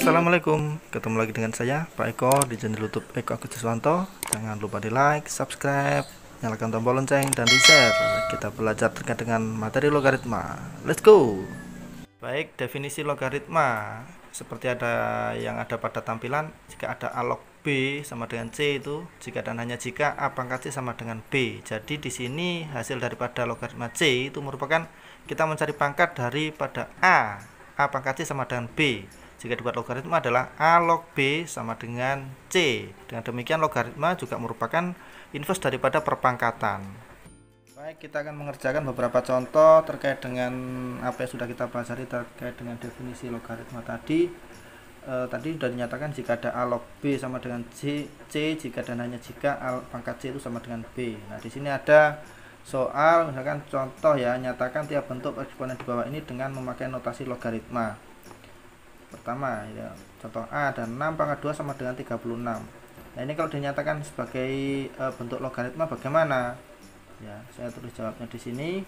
Assalamualaikum, ketemu lagi dengan saya Pak Eko di channel YouTube Eko Agustiswanto. Jangan lupa di like, subscribe, nyalakan tombol lonceng dan di share. Kita belajar terkait dengan materi logaritma. Let's go. Baik, definisi logaritma seperti ada pada tampilan. Jika ada A log B sama dengan C itu jika dan hanya jika A pangkat C sama dengan B. Jadi di sini hasil daripada logaritma C itu merupakan kita mencari pangkat daripada A pangkat C sama dengan B. Jika dibuat logaritma adalah A log B sama dengan C. Dengan demikian logaritma juga merupakan inverse daripada perpangkatan. Baik, kita akan mengerjakan beberapa contoh terkait dengan apa yang sudah kita pelajari terkait dengan definisi logaritma tadi. Tadi sudah dinyatakan jika ada A log B sama dengan C, jika dan hanya jika A pangkat C itu sama dengan B. Nah, di sini ada soal misalkan contoh ya, nyatakan tiap bentuk eksponen di bawah ini dengan memakai notasi logaritma. Pertama ya, contoh A ada 6 pangkat 2 sama dengan 36. Nah, ini kalau dinyatakan sebagai bentuk logaritma bagaimana? Ya, saya tulis jawabnya di sini.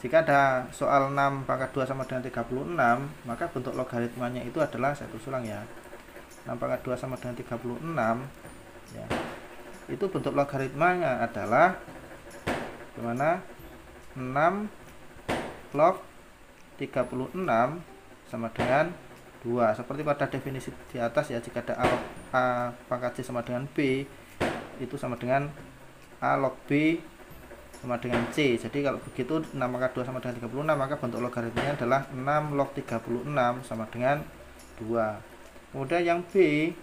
Jika ada soal 6 pangkat 2 sama dengan 36, maka bentuk logaritmanya itu adalah, saya tulis ulang ya, 6 pangkat 2 sama dengan 36 ya. Itu bentuk logaritmanya adalah gimana? 6 log 36 sama dengan 2, seperti pada definisi di atas ya. Jika ada A pangkat C sama dengan B, itu sama dengan A log B sama dengan C. Jadi kalau begitu 6 pangkat 2 sama dengan 36, maka bentuk logaritmanya adalah 6 log 36 sama dengan 2. Kemudian yang B,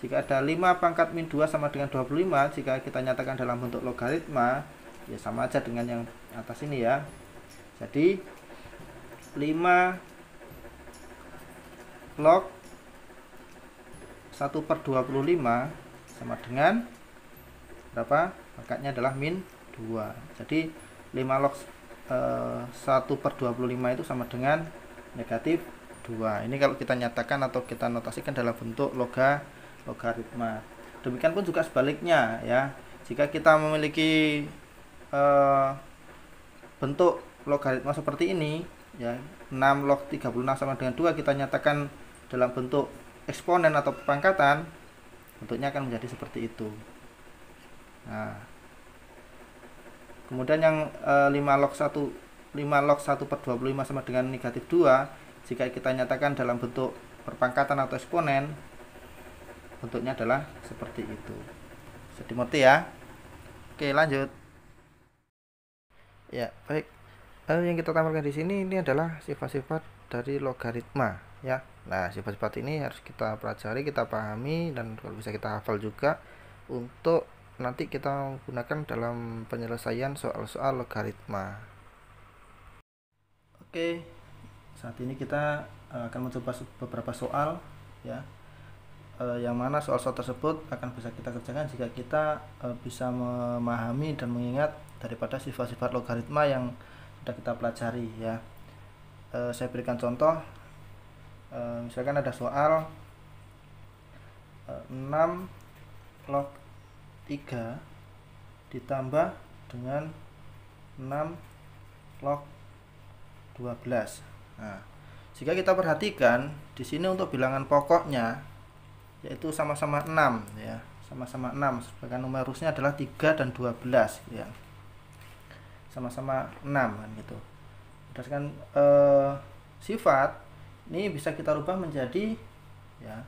jika ada 5 pangkat min 2 sama dengan 25, jika kita nyatakan dalam bentuk logaritma, ya sama aja dengan yang atas ini ya. Jadi 5 log 1/25 sama dengan berapa? Pangkatnya adalah min 2. Jadi 5 log 1/25 itu sama dengan negatif 2. Ini kalau kita nyatakan atau kita notasikan dalam bentuk logaritma. Demikian pun juga sebaliknya ya. Jika kita memiliki bentuk logaritma seperti ini ya, 6 log 36 sama dengan 2 kita nyatakan dalam bentuk eksponen atau pangkatan, bentuknya akan menjadi seperti itu. Nah, kemudian yang 5 log 1/25 sama dengan negatif 2, jika kita nyatakan dalam bentuk perpangkatan atau eksponen, bentuknya adalah seperti itu. Bisa dimengerti ya? Oke, lanjut. Ya, baik. Yang kita tampilkan di sini ini adalah sifat-sifat dari logaritma ya. Nah, sifat-sifat ini harus kita pelajari, kita pahami, dan kalau bisa kita hafal juga untuk nanti kita gunakan dalam penyelesaian soal-soal logaritma. Oke, saat ini kita akan mencoba beberapa soal ya, yang mana soal-soal tersebut akan bisa kita kerjakan jika kita bisa memahami dan mengingat daripada sifat-sifat logaritma yang sudah kita pelajari ya. Saya berikan contoh. Misalkan ada soal 6 log 3 ditambah dengan 6 log 12. Nah, jika kita perhatikan di sini untuk bilangan pokoknya yaitu sama-sama 6 ya, sama-sama 6. Sedangkan numerusnya adalah 3 dan 12 ya. Sama-sama 6 kan gitu. Berdasarkan sifat ini bisa kita rubah menjadi ya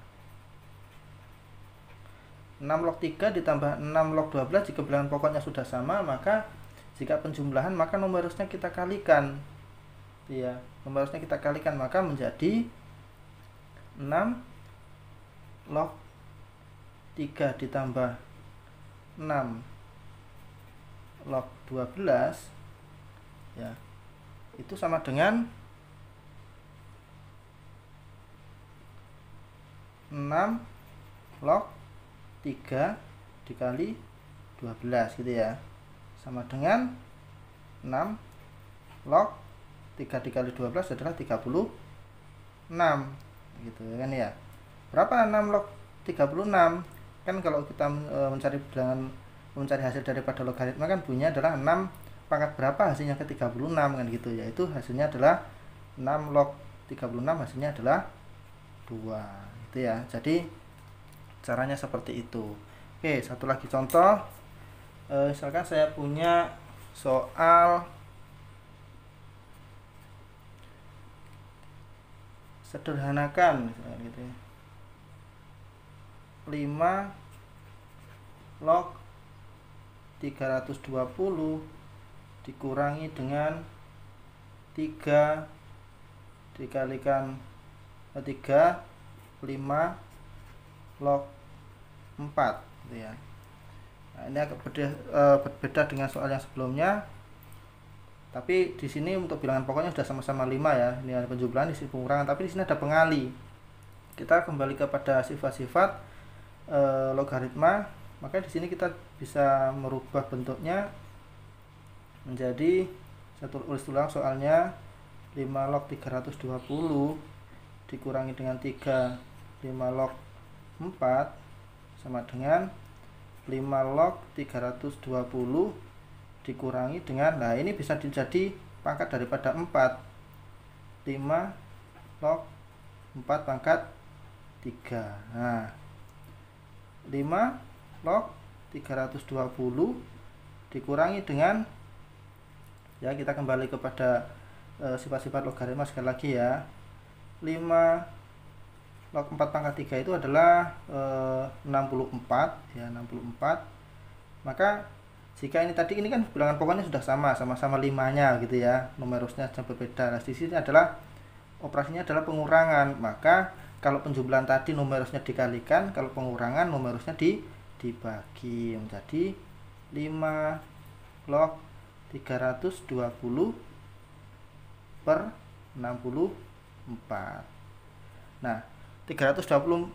6 log 3 ditambah 6 log 12. Jika bilangan pokoknya sudah sama, maka jika penjumlahan maka numerusnya kita kalikan ya, numerusnya kita kalikan, maka menjadi 6 log 3 ditambah 6 log 12 ya, itu sama dengan 6 log 3 dikali 12 gitu ya, sama dengan 6 log 3 dikali 12 adalah 36 gitu kan ya. Berapa 6 log 36? Kan kalau kita mencari bilangan, mencari hasil daripada logaritma kan bunyinya adalah 6 pangkat berapa hasilnya ke 36 kan gitu, yaitu hasilnya adalah 6 log 36 hasilnya adalah 2 itu ya. Jadi caranya seperti itu. Oke, satu lagi contoh. Misalkan saya punya soal sederhanakan misalkan gitu ya. 5 log 320 dikurangi dengan 3 dikalikan 3 5 log 4 gitu ya. Nah, ini agak berbeda dengan soal yang sebelumnya. Tapi di sini untuk bilangan pokoknya sudah sama-sama 5 ya. Ini ada penjumlahan, di sini pengurangan, tapi di sini ada pengali. Kita kembali kepada sifat-sifat logaritma. Maka di sini kita bisa merubah bentuknya menjadi, saya tulis ulang soalnya, 5 log 320 dikurangi dengan 3 5 log 4 sama dengan 5 log 320 dikurangi dengan, nah ini bisa jadi pangkat daripada 4, 5 log 4 pangkat 3. Nah 5 log 320 dikurangi dengan, ya kita kembali kepada sifat-sifat logaritma sekali lagi ya. 5 log 4 pangkat 3 itu adalah 64 ya, 64. Maka jika ini tadi, ini kan bilangan pokoknya sudah sama-sama 5-nya gitu ya, numerusnya saja berbeda. Nah, di sini adalah operasinya adalah pengurangan. Maka kalau penjumlahan tadi numerusnya dikalikan, kalau pengurangan numerusnya dibagi menjadi 5 log 320 per 64. Nah 320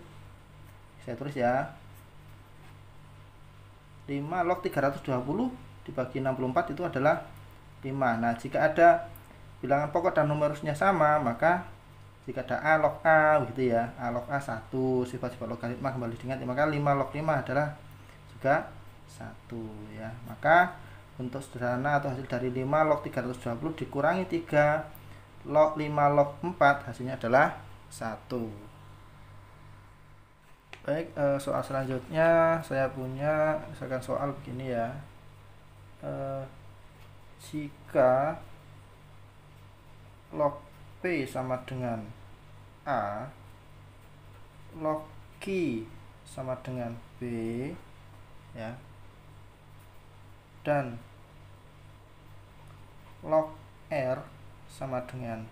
saya tulis ya, 5 log 320 dibagi 64 itu adalah 5. Nah jika ada bilangan pokok dan numerusnya sama, maka jika ada A log A begitu ya, A log A 1, sifat-sifat logaritma kembali diingat, maka 5 log 5 adalah juga 1 ya. Maka bentuk sederhana atau hasil dari 5 log 320 dikurangi 3 log 5 log 4 hasilnya adalah 1. Baik, soal selanjutnya saya punya misalkan soal begini ya. Jika log P sama dengan A, log Q sama dengan B ya, dan log R sama dengan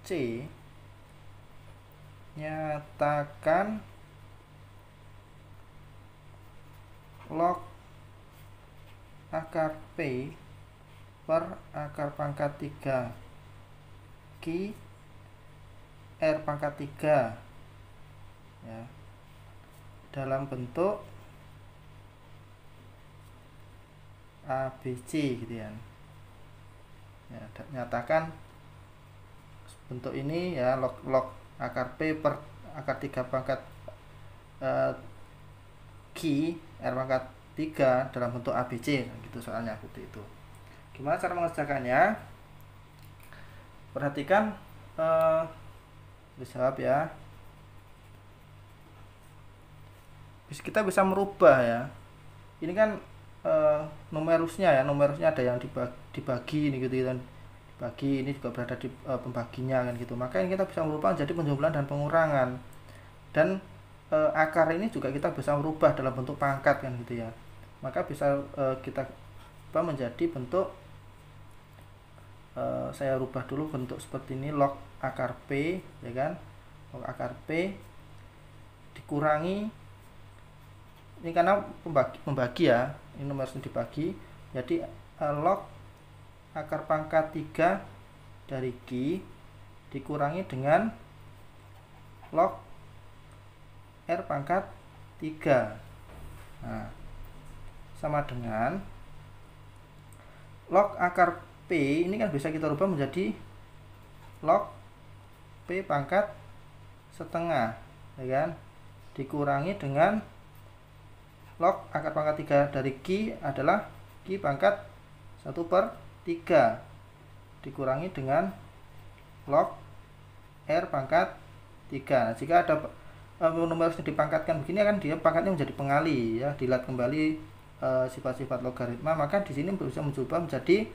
C, nyatakan log akar P per akar pangkat 3 Q R pangkat 3 ya, dalam bentuk ABC gitu ya. Ya, nyatakan bentuk ini ya, log akar P per akar 3 pangkat Q R pangkat 3 dalam bentuk ABC gitu soalnya seperti itu. Gimana cara mengerjakannya? Perhatikan, dijawab ya. Kita bisa merubah ya. Ini kan numerusnya ya, numerusnya ada yang dibagi ini gitu kan. Dibagi, ini juga berada di pembaginya kan gitu. Maka ini kita bisa merubah jadi penjumlahan dan pengurangan. Dan akar ini juga kita bisa merubah dalam bentuk pangkat kan gitu ya. Maka bisa kita ubah menjadi bentuk, saya rubah dulu bentuk seperti ini, log akar P ya kan, log akar P dikurangi, ini karena pembagi ya, ini numerusnya dibagi, jadi log akar pangkat 3 dari Q dikurangi dengan log R pangkat 3. Nah, sama dengan log akar P ini kan bisa kita rubah menjadi log P pangkat setengah ya kan, dikurangi dengan log akar pangkat 3 dari Q adalah Q pangkat 1/3 dikurangi dengan log R pangkat 3. Nah, jika ada numerusnya dipangkatkan begini kan dia pangkatnya menjadi pengali ya, dilihat kembali sifat-sifat logaritma, maka di sini bisa mencoba menjadi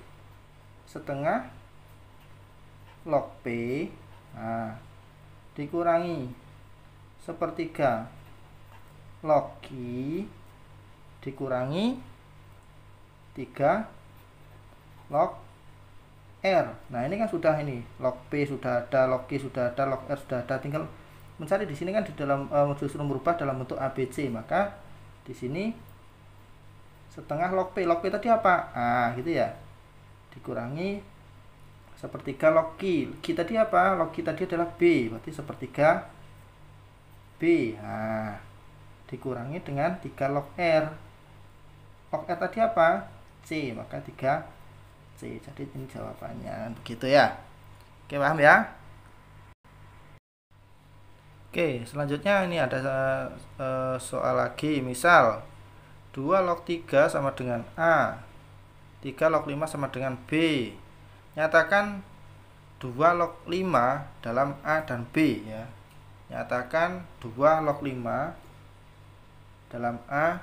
setengah log P, nah, dikurangi sepertiga log I dikurangi 3 log R. Nah, ini kan sudah, ini log P sudah ada, log I sudah ada, log R sudah ada, tinggal mencari di sini kan di dalam disuruh merubah dalam bentuk ABC, maka di sini setengah log P. Log P tadi apa? Gitu ya. Dikurangi sepertiga log Q. Q tadi apa? Log Q tadi adalah B, berarti sepertiga B. Dikurangi dengan 3 log R. Log R tadi apa? C, maka 3C. Jadi ini jawabannya, begitu ya. Oke, paham ya? Oke, selanjutnya ini ada soal lagi. Misal 2 log 3 sama dengan A, 3 log 5 sama dengan B. Nyatakan 2 log 5 dalam A dan B ya. Nyatakan 2 log 5 dalam A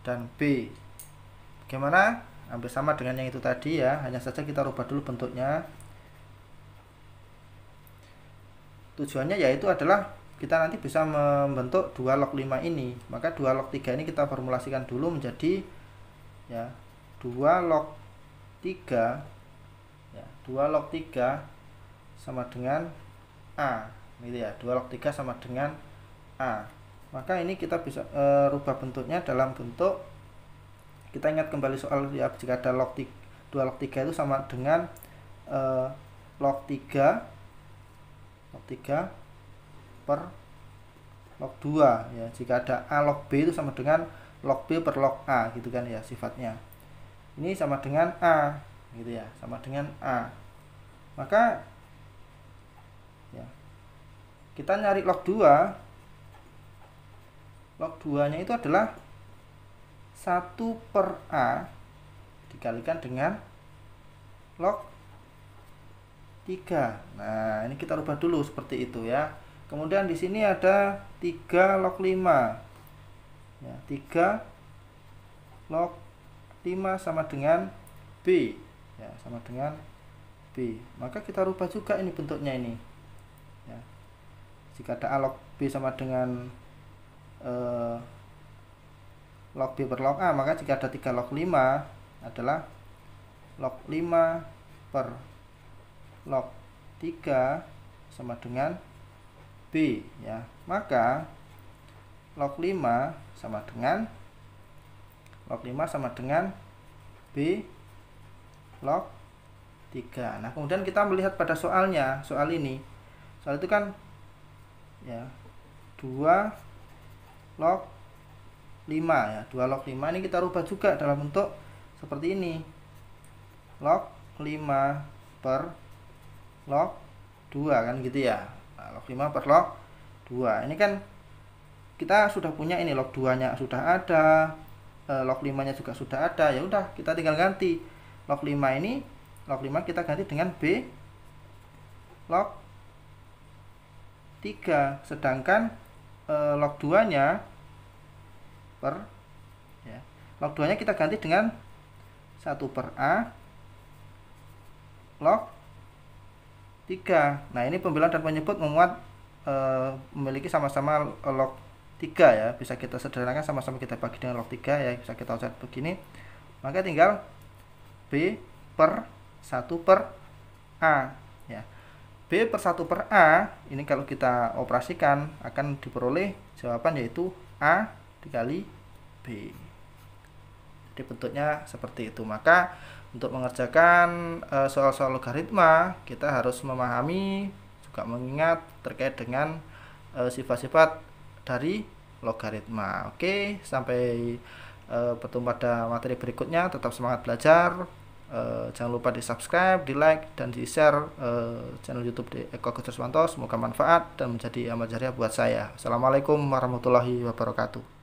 dan B. Bagaimana? Hampir sama dengan yang itu tadi ya, hanya saja kita rubah dulu bentuknya. Tujuannya yaitu adalah kita nanti bisa membentuk 2 log 5 ini. Maka 2 log 3 ini kita formulasikan dulu menjadi ya 2 log 3 ya, 2 log 3 sama dengan A, gitu ya. 2 log 3 sama dengan A. Maka ini kita bisa rubah bentuknya dalam bentuk, kita ingat kembali soal ya, jika ada log 3, 2 log 3 itu sama dengan log 3 per log 2 ya. Jika ada A log B itu sama dengan log B per log A, gitu kan ya sifatnya. Ini sama dengan A, gitu ya, sama dengan A. Maka ya, kita nyari log 2. Log 2 nya itu adalah 1 per A dikalikan dengan log 3. Nah, ini kita rubah dulu seperti itu ya. Kemudian di sini ada 3 log 5. Ya, 3 log 5 sama dengan B. Ya, sama dengan B. Maka kita rubah juga ini bentuknya ini. Ya. Jika ada A log B sama dengan log B per log A, maka jika ada 3 log 5 adalah log 5 per log 3 sama dengan B ya. Maka log 5 sama dengan B log 3. Nah, kemudian kita melihat pada soalnya, soal ini. Soal itu kan ya 2 log 5 ya. 2 log 5 ini kita rubah juga dalam bentuk seperti ini. Log 5 per log 2 kan gitu ya. Nah, log 5 per log 2. Ini kan kita sudah punya ini, log 2-nya sudah ada, log 5-nya juga sudah ada. Ya udah, kita tinggal ganti. Log 5 ini, log 5 kita ganti dengan B log 3. Sedangkan log 2-nya per ya, log 2-nya kita ganti dengan 1 per A log 3. Nah, ini pembelaan dan penyebut memuat memiliki sama-sama log 3 ya. Bisa kita sederhanakan, sama-sama kita bagi dengan log 3 ya. Bisa kita ucap begini. Maka tinggal B per 1 per A ya. B per 1 per A ini kalau kita operasikan akan diperoleh jawaban yaitu A dikali B. Jadi bentuknya seperti itu. Maka untuk mengerjakan soal-soal logaritma, kita harus memahami juga mengingat terkait dengan sifat-sifat dari logaritma. Oke, sampai bertemu pada materi berikutnya. Tetap semangat belajar. Jangan lupa di subscribe, di like, dan di share channel YouTube di Eko Agus Triswanto. Semoga manfaat dan menjadi amal jariah buat saya. Assalamualaikum warahmatullahi wabarakatuh.